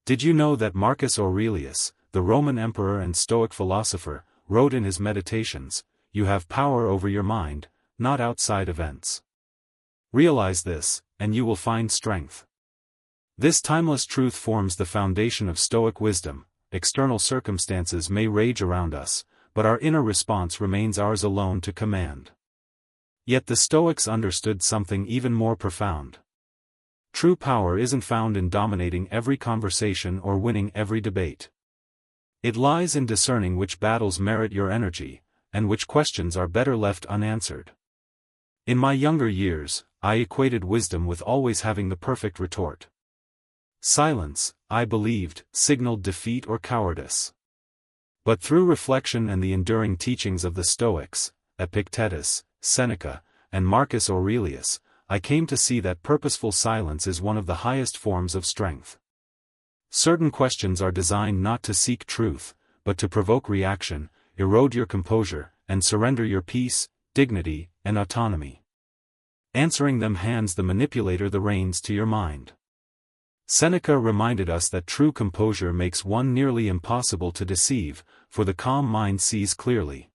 Did you know that Marcus Aurelius, the Roman emperor and Stoic philosopher, wrote in his Meditations, "You have power over your mind, not outside events. Realize this, and you will find strength." This timeless truth forms the foundation of Stoic wisdom. External circumstances may rage around us, but our inner response remains ours alone to command. Yet the Stoics understood something even more profound. True power isn't found in dominating every conversation or winning every debate. It lies in discerning which battles merit your energy, and which questions are better left unanswered. In my younger years, I equated wisdom with always having the perfect retort. Silence, I believed, signaled defeat or cowardice. But through reflection and the enduring teachings of the Stoics, Epictetus, Seneca, and Marcus Aurelius, I came to see that purposeful silence is one of the highest forms of strength. Certain questions are designed not to seek truth, but to provoke reaction, erode your composure, and surrender your peace, dignity, and autonomy. Answering them hands the manipulator the reins to your mind. Seneca reminded us that true composure makes one nearly impossible to deceive, for the calm mind sees clearly.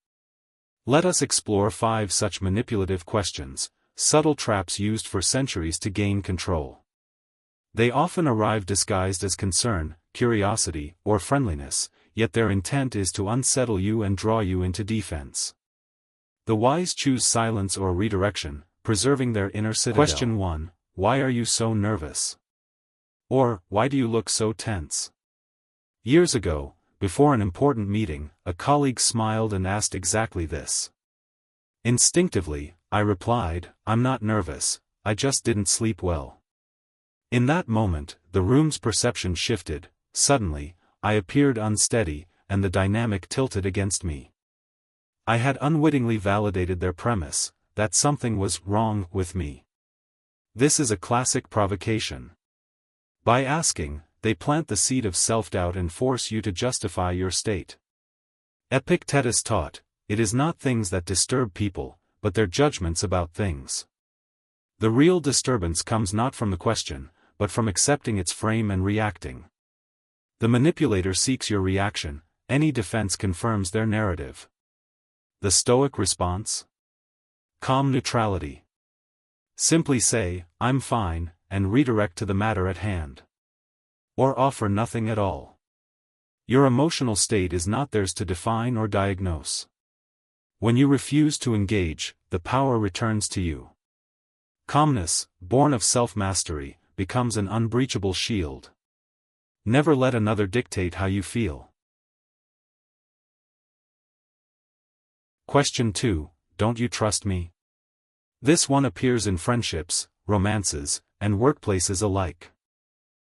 Let us explore 5 such manipulative questions, subtle traps used for centuries to gain control. They often arrive disguised as concern, curiosity, or friendliness, yet their intent is to unsettle you and draw you into defense. The wise choose silence or redirection, preserving their inner citadel. Question 1. Why are you so nervous? Or, why do you look so tense? Years ago, before an important meeting, a colleague smiled and asked exactly this. Instinctively, I replied, "I'm not nervous, I just didn't sleep well." In that moment, the room's perception shifted. Suddenly, I appeared unsteady, and the dynamic tilted against me. I had unwittingly validated their premise, that something was wrong with me. This is a classic provocation. By asking, they plant the seed of self-doubt and force you to justify your state. Epictetus taught, it is not things that disturb people, but their judgments about things. The real disturbance comes not from the question, but from accepting its frame and reacting. The manipulator seeks your reaction, any defense confirms their narrative. The Stoic response? Calm neutrality. Simply say, "I'm fine," and redirect to the matter at hand. Or offer nothing at all. Your emotional state is not theirs to define or diagnose. When you refuse to engage, the power returns to you. Calmness, born of self-mastery, becomes an unbreachable shield. Never let another dictate how you feel. Question 2. Don't you trust me? This one appears in friendships, romances, and workplaces alike.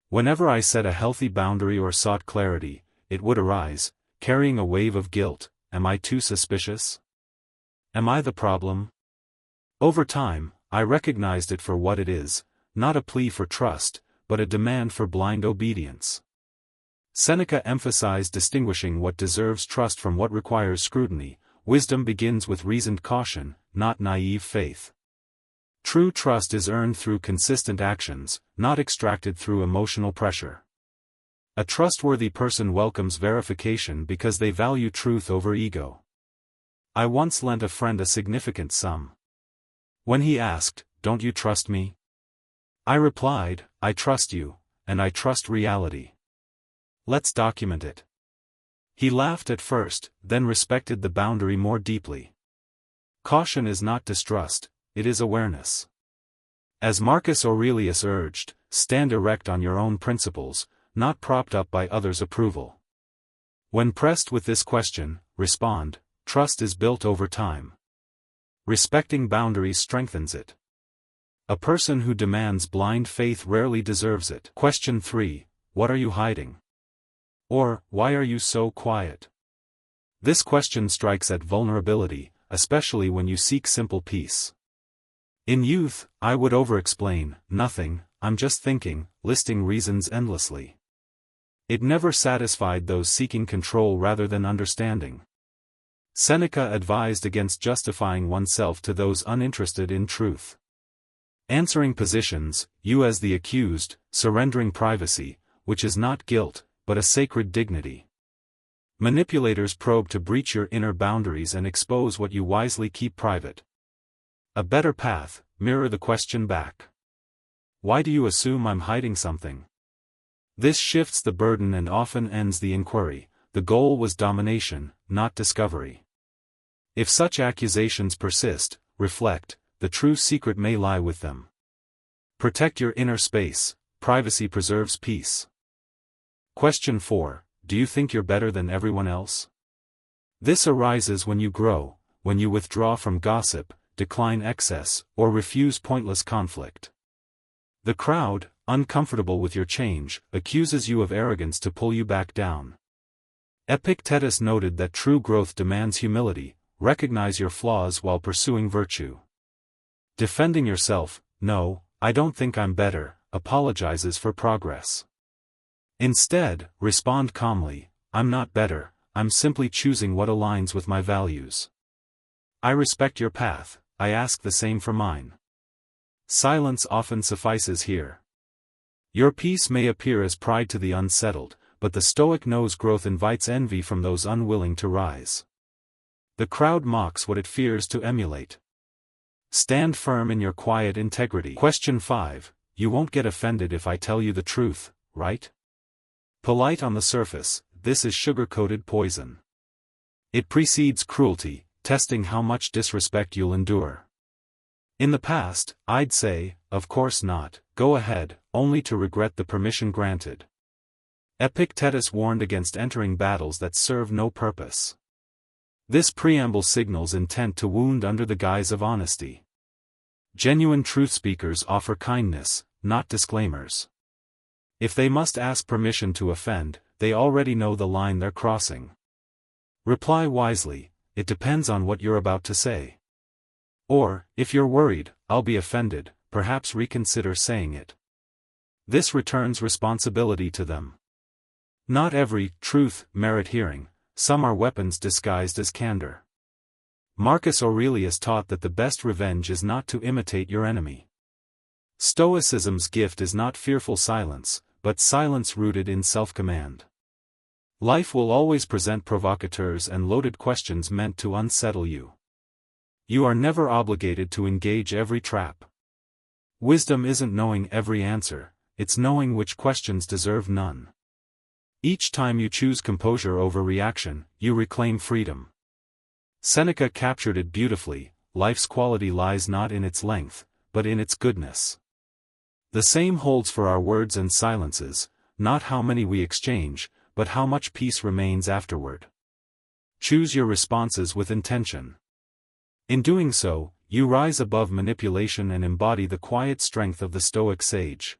Whenever I set a healthy boundary or sought clarity, it would arise, carrying a wave of guilt. Am I too suspicious? Am I the problem? Over time, I recognized it for what it is, not a plea for trust, but a demand for blind obedience. Seneca emphasized distinguishing what deserves trust from what requires scrutiny. Wisdom begins with reasoned caution, not naive faith. True trust is earned through consistent actions, not extracted through emotional pressure. A trustworthy person welcomes verification because they value truth over ego. I once lent a friend a significant sum. When he asked, "Don't you trust me?" I replied, "I trust you, and I trust reality. Let's document it." He laughed at first, then respected the boundary more deeply. Caution is not distrust, it is awareness. As Marcus Aurelius urged, stand erect on your own principles, not propped up by others' approval. When pressed with this question, respond, trust is built over time. Respecting boundaries strengthens it. A person who demands blind faith rarely deserves it. Question 3. What are you hiding? Or, why are you so quiet? This question strikes at vulnerability, especially when you seek simple peace. In youth, I would over-explain, "Nothing, I'm just thinking," listing reasons endlessly. It never satisfied those seeking control rather than understanding. Seneca advised against justifying oneself to those uninterested in truth. Answering positions, you as the accused, surrendering privacy, which is not guilt, but a sacred dignity. Manipulators probe to breach your inner boundaries and expose what you wisely keep private. A better path: mirror the question back. Why do you assume I'm hiding something? This shifts the burden and often ends the inquiry. The goal was domination, not discovery. If such accusations persist, reflect, the true secret may lie with them. Protect your inner space. Privacy preserves peace. Question 4. Do you think you're better than everyone else? This arises when you grow, when you withdraw from gossip, decline excess, or refuse pointless conflict. The crowd, uncomfortable with your change, accuses you of arrogance to pull you back down. Epictetus noted that true growth demands humility. Recognize your flaws while pursuing virtue. Defending yourself, "No, I don't think I'm better," apologizes for progress. Instead, respond calmly, "I'm not better, I'm simply choosing what aligns with my values. I respect your path, I ask the same for mine." Silence often suffices here. Your peace may appear as pride to the unsettled, but the Stoic knows growth invites envy from those unwilling to rise. The crowd mocks what it fears to emulate. Stand firm in your quiet integrity. Question 5. You won't get offended if I tell you the truth, right? Polite on the surface, this is sugar-coated poison. It precedes cruelty, testing how much disrespect you'll endure. In the past, I'd say, "Of course not, go ahead," only to regret the permission granted. Epictetus warned against entering battles that serve no purpose. This preamble signals intent to wound under the guise of honesty. Genuine truth speakers offer kindness, not disclaimers. If they must ask permission to offend, they already know the line they're crossing. Reply wisely, "It depends on what you're about to say." Or, if you're worried, "I'll be offended," perhaps reconsider saying it. This returns responsibility to them. Not every truth merit hearing. Some are weapons disguised as candor. Marcus Aurelius taught that the best revenge is not to imitate your enemy. Stoicism's gift is not fearful silence, but silence rooted in self-command. Life will always present provocateurs and loaded questions meant to unsettle you. You are never obligated to engage every trap. Wisdom isn't knowing every answer, it's knowing which questions deserve none. Each time you choose composure over reaction, you reclaim freedom. Seneca captured it beautifully: life's quality lies not in its length, but in its goodness. The same holds for our words and silences, not how many we exchange, but how much peace remains afterward. Choose your responses with intention. In doing so, you rise above manipulation and embody the quiet strength of the Stoic sage.